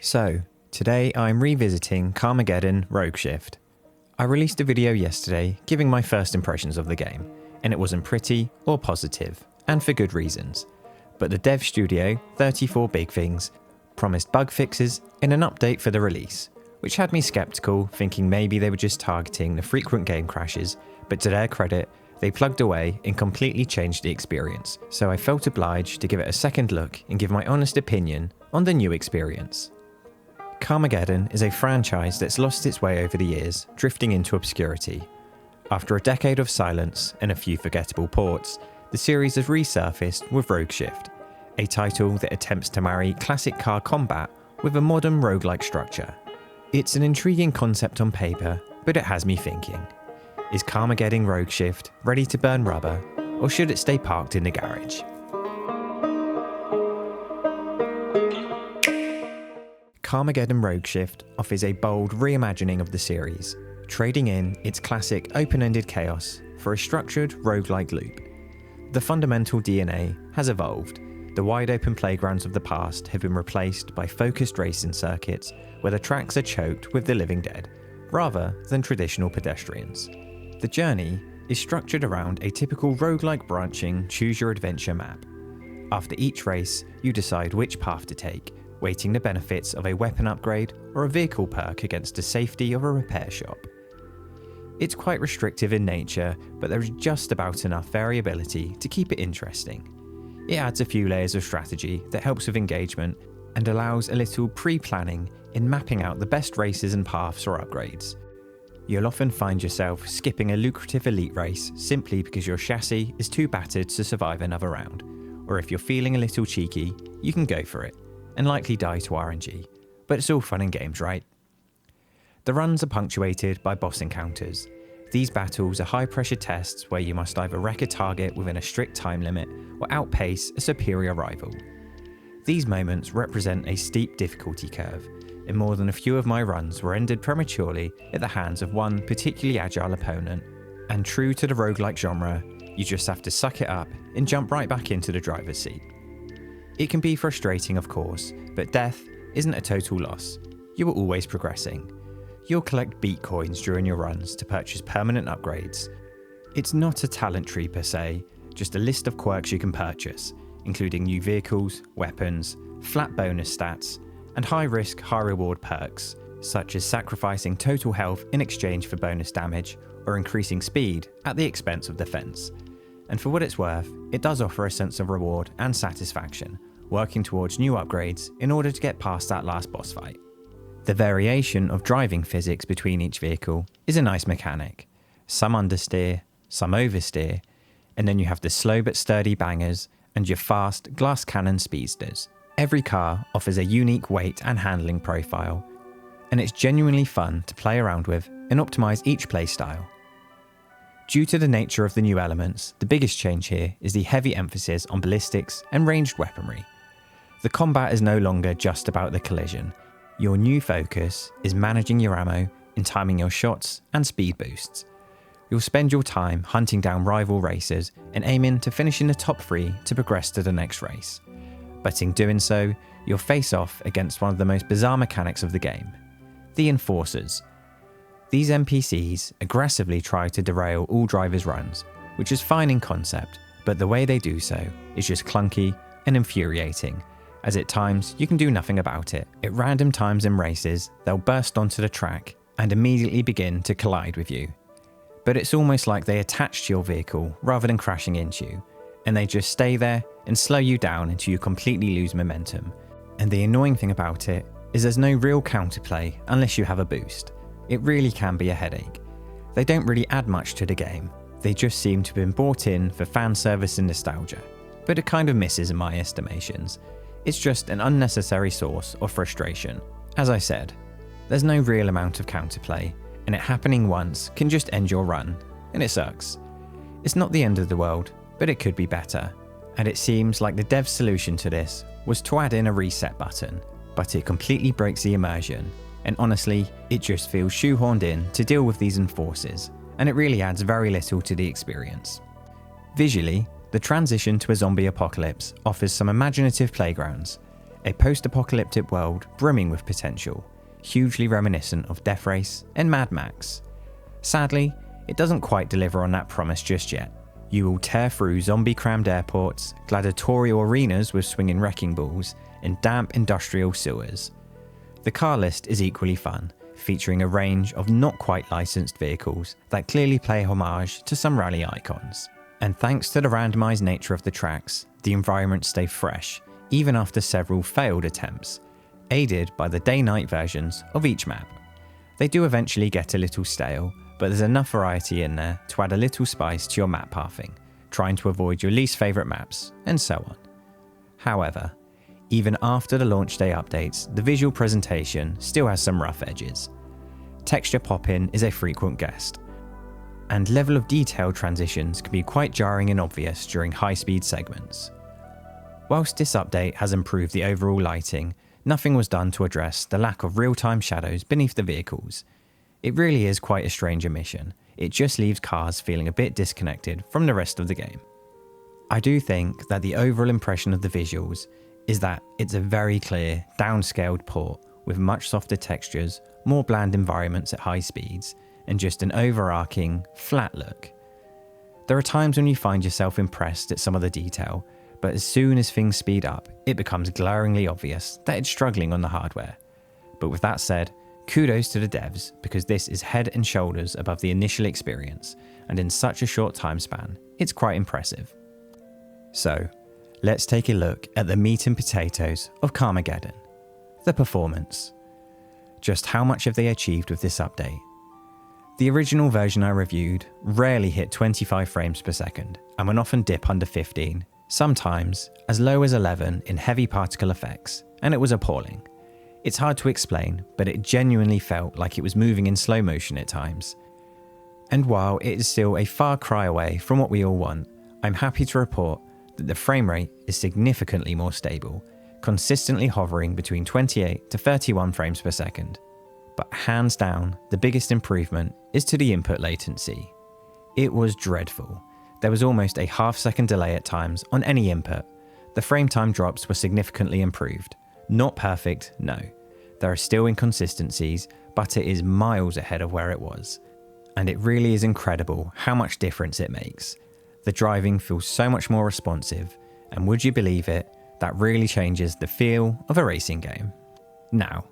So, today I'm revisiting Carmageddon Rogue Shift. I released a video yesterday giving my first impressions of the game, and it wasn't pretty or positive, and for good reasons. But the dev studio, 34 Big Things, promised bug fixes in an update for the release, which had me skeptical, thinking maybe they were just targeting the frequent game crashes, but to their credit, they plugged away and completely changed the experience, so I felt obliged to give it a second look and give my honest opinion on the new experience. Carmageddon is a franchise that's lost its way over the years, drifting into obscurity. After a decade of silence and a few forgettable ports, the series has resurfaced with Rogue Shift, a title that attempts to marry classic car combat with a modern roguelike structure. It's an intriguing concept on paper, but it has me thinking. Is Carmageddon Rogue Shift ready to burn rubber, or should it stay parked in the garage? Carmageddon Rogue Shift offers a bold reimagining of the series, trading in its classic open-ended chaos for a structured roguelike loop. The fundamental DNA has evolved. The wide-open playgrounds of the past have been replaced by focused racing circuits where the tracks are choked with the living dead, rather than traditional pedestrians. The journey is structured around a typical roguelike branching choose-your-adventure map. After each race, you decide which path to take, weighting the benefits of a weapon upgrade or a vehicle perk against the safety of a repair shop. It's quite restrictive in nature, but there is just about enough variability to keep it interesting. It adds a few layers of strategy that helps with engagement and allows a little pre-planning in mapping out the best races and paths or upgrades. You'll often find yourself skipping a lucrative elite race simply because your chassis is too battered to survive another round, or if you're feeling a little cheeky, you can go for it and likely die to RNG, but it's all fun and games, right? The runs are punctuated by boss encounters. These battles are high-pressure tests where you must either wreck a target within a strict time limit or outpace a superior rival. These moments represent a steep difficulty curve, and more than a few of my runs were ended prematurely at the hands of one particularly agile opponent, and true to the roguelike genre, you just have to suck it up and jump right back into the driver's seat. It can be frustrating, of course, but death isn't a total loss. You are always progressing. You'll collect beat coins during your runs to purchase permanent upgrades. It's not a talent tree per se, just a list of quirks you can purchase, including new vehicles, weapons, flat bonus stats, and high-risk, high-reward perks, such as sacrificing total health in exchange for bonus damage or increasing speed at the expense of defense. And for what it's worth, it does offer a sense of reward and satisfaction, working towards new upgrades in order to get past that last boss fight. The variation of driving physics between each vehicle is a nice mechanic. Some understeer, some oversteer, and then you have the slow but sturdy bangers and your fast glass cannon speedsters. Every car offers a unique weight and handling profile, and it's genuinely fun to play around with and optimize each playstyle. Due to the nature of the new elements, the biggest change here is the heavy emphasis on ballistics and ranged weaponry. The combat is no longer just about the collision. Your new focus is managing your ammo and timing your shots and speed boosts. You'll spend your time hunting down rival racers and aiming to finish in the top 3 to progress to the next race. But in doing so, you'll face off against one of the most bizarre mechanics of the game, the Enforcers. These NPCs aggressively try to derail all drivers' runs, which is fine in concept, but the way they do so is just clunky and infuriating, as at times you can do nothing about it. At random times in races, they'll burst onto the track and immediately begin to collide with you. But it's almost like they attach to your vehicle rather than crashing into you, and they just stay there and slow you down until you completely lose momentum. And the annoying thing about it is there's no real counterplay unless you have a boost. It really can be a headache. They don't really add much to the game. They just seem to have been brought in for fan service and nostalgia, but it kind of misses in my estimations. It's just an unnecessary source of frustration. As I said, there's no real amount of counterplay, and it happening once can just end your run, and it sucks. It's not the end of the world, but it could be better, and it seems like the dev's solution to this was to add in a reset button, but it completely breaks the immersion, and honestly, it just feels shoehorned in to deal with these enforcers, and it really adds very little to the experience. Visually, the transition to a zombie apocalypse offers some imaginative playgrounds. a post-apocalyptic world brimming with potential, hugely reminiscent of Death Race and Mad Max. Sadly, it doesn't quite deliver on that promise just yet. You will tear through zombie-crammed airports, gladiatorial arenas with swinging wrecking balls, and damp industrial sewers. The car list is equally fun, featuring a range of not quite licensed vehicles that clearly pay homage to some rally icons. And thanks to the randomised nature of the tracks, the environments stay fresh, even after several failed attempts, aided by the day-night versions of each map. They do eventually get a little stale, but there's enough variety in there to add a little spice to your map pathing, trying to avoid your least favourite maps, and so on. However, even after the launch day updates, the visual presentation still has some rough edges. Texture pop-in is a frequent guest, and level of detail transitions can be quite jarring and obvious during high-speed segments. Whilst this update has improved the overall lighting, nothing was done to address the lack of real-time shadows beneath the vehicles. It really is quite a strange omission. It just leaves cars feeling a bit disconnected from the rest of the game. I do think that the overall impression of the visuals is that it's a very clear, downscaled port with much softer textures, more bland environments at high speeds, and just an overarching, flat look. There are times when you find yourself impressed at some of the detail, but as soon as things speed up, it becomes glaringly obvious that it's struggling on the hardware. But with that said, kudos to the devs, because this is head and shoulders above the initial experience, and in such a short time span, it's quite impressive. So, let's take a look at the meat and potatoes of Carmageddon. The performance. Just how much have they achieved with this update? The original version I reviewed rarely hit 25 frames per second, and would often dip under 15, sometimes as low as 11 in heavy particle effects, and it was appalling. It's hard to explain, but it genuinely felt like it was moving in slow motion at times. And while it is still a far cry away from what we all want, I'm happy to report that the frame rate is significantly more stable, consistently hovering between 28 to 31 frames per second. But hands down, the biggest improvement is to the input latency. It was dreadful. There was almost a half-second delay at times on any input. The frame time drops were significantly improved. Not perfect, no. There are still inconsistencies, but it is miles ahead of where it was. And it really is incredible how much difference it makes. The driving feels so much more responsive, and would you believe it, that really changes the feel of a racing game. Now,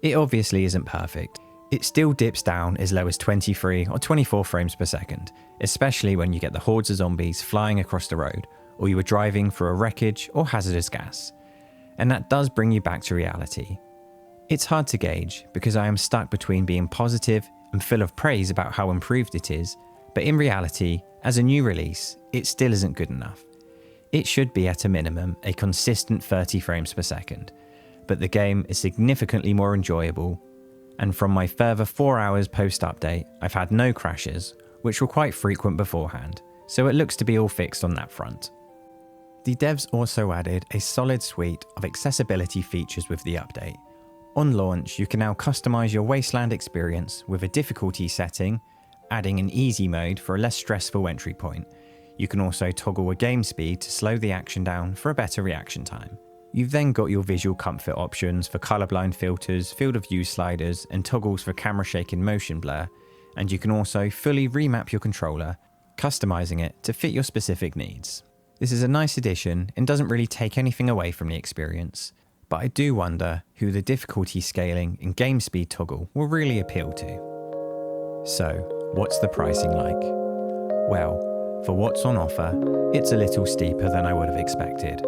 it obviously isn't perfect. It still dips down as low as 23 or 24 frames per second, especially when you get the hordes of zombies flying across the road, or you are driving through a wreckage or hazardous gas. And that does bring you back to reality. It's hard to gauge because I am stuck between being positive and full of praise about how improved it is, but in reality, as a new release, it still isn't good enough. It should be at a minimum a consistent 30 frames per second, but the game is significantly more enjoyable, and from my further 4 hours post-update, I've had no crashes, which were quite frequent beforehand, so it looks to be all fixed on that front. The devs also added a solid suite of accessibility features with the update. On launch, you can now customize your Wasteland experience with a difficulty setting, adding an easy mode for a less stressful entry point. You can also toggle a game speed to slow the action down for a better reaction time. You've then got your visual comfort options for colorblind filters, field of view sliders, and toggles for camera shake and motion blur, and you can also fully remap your controller, customizing it to fit your specific needs. This is a nice addition and doesn't really take anything away from the experience, but I do wonder who the difficulty scaling and game speed toggle will really appeal to. So, what's the pricing like? Well, for what's on offer, it's a little steeper than I would have expected.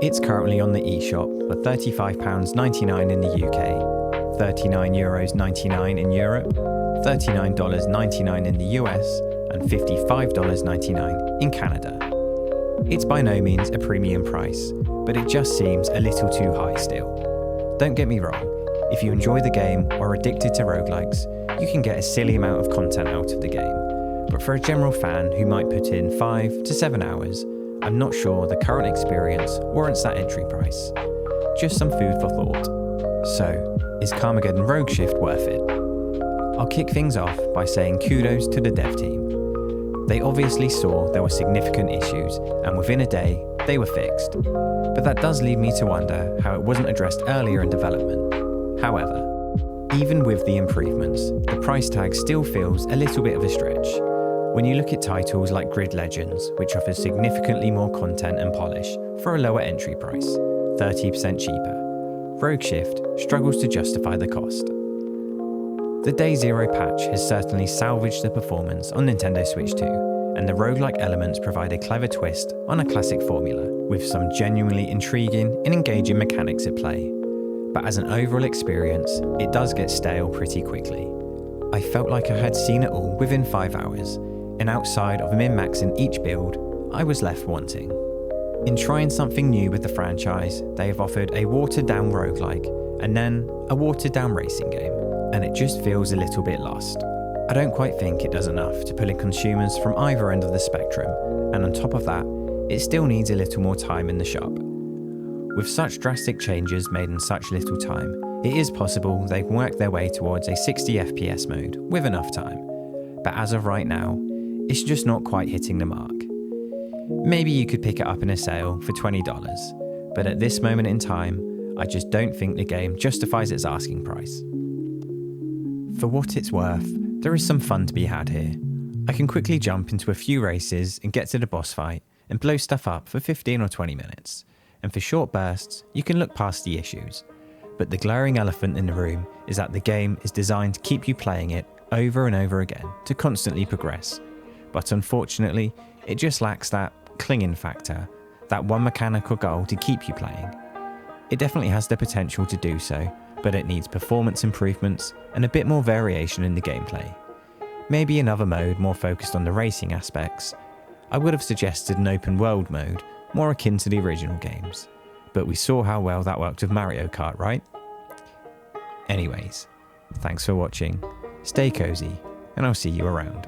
It's currently on the eShop for £35.99 in the UK, €39.99 in Europe, $39.99 in the US, and $55.99 in Canada. It's by no means a premium price, but it just seems a little too high still. Don't get me wrong, if you enjoy the game or are addicted to roguelikes, you can get a silly amount of content out of the game. But for a general fan who might put in 5 to 7 hours, I'm not sure the current experience warrants that entry price. Just some food for thought. So, is Carmageddon Rogue Shift worth it? I'll kick things off by saying kudos to the dev team. They obviously saw there were significant issues, and within a day, they were fixed. But that does lead me to wonder how it wasn't addressed earlier in development. However, even with the improvements, the price tag still feels a little bit of a stretch. When you look at titles like Grid Legends, which offers significantly more content and polish for a lower entry price, 30% cheaper, Rogue Shift struggles to justify the cost. The Day Zero patch has certainly salvaged the performance on Nintendo Switch 2, and the roguelike elements provide a clever twist on a classic formula, with some genuinely intriguing and engaging mechanics at play. But as an overall experience, it does get stale pretty quickly. I felt like I had seen it all within 5 hours, and outside of min-maxing each build, I was left wanting. In trying something new with the franchise, they have offered a watered-down roguelike, and then a watered-down racing game, and it just feels a little bit lost. I don't quite think it does enough to pull in consumers from either end of the spectrum, and on top of that, it still needs a little more time in the shop. With such drastic changes made in such little time, it is possible they can work their way towards a 60 FPS mode with enough time, but as of right now, it's just not quite hitting the mark. Maybe you could pick it up in a sale for $20, but at this moment in time, I just don't think the game justifies its asking price. For what it's worth, there is some fun to be had here. I can quickly jump into a few races and get to the boss fight and blow stuff up for 15 or 20 minutes, and for short bursts, you can look past the issues. But the glaring elephant in the room is that the game is designed to keep you playing it over and over again to constantly progress. But unfortunately, it just lacks that clinging factor, that one mechanical goal to keep you playing. It definitely has the potential to do so, but it needs performance improvements and a bit more variation in the gameplay. Maybe another mode more focused on the racing aspects. I would have suggested an open world mode, more akin to the original games. But we saw how well that worked with Mario Kart, right? Anyways, thanks for watching, stay cozy, and I'll see you around.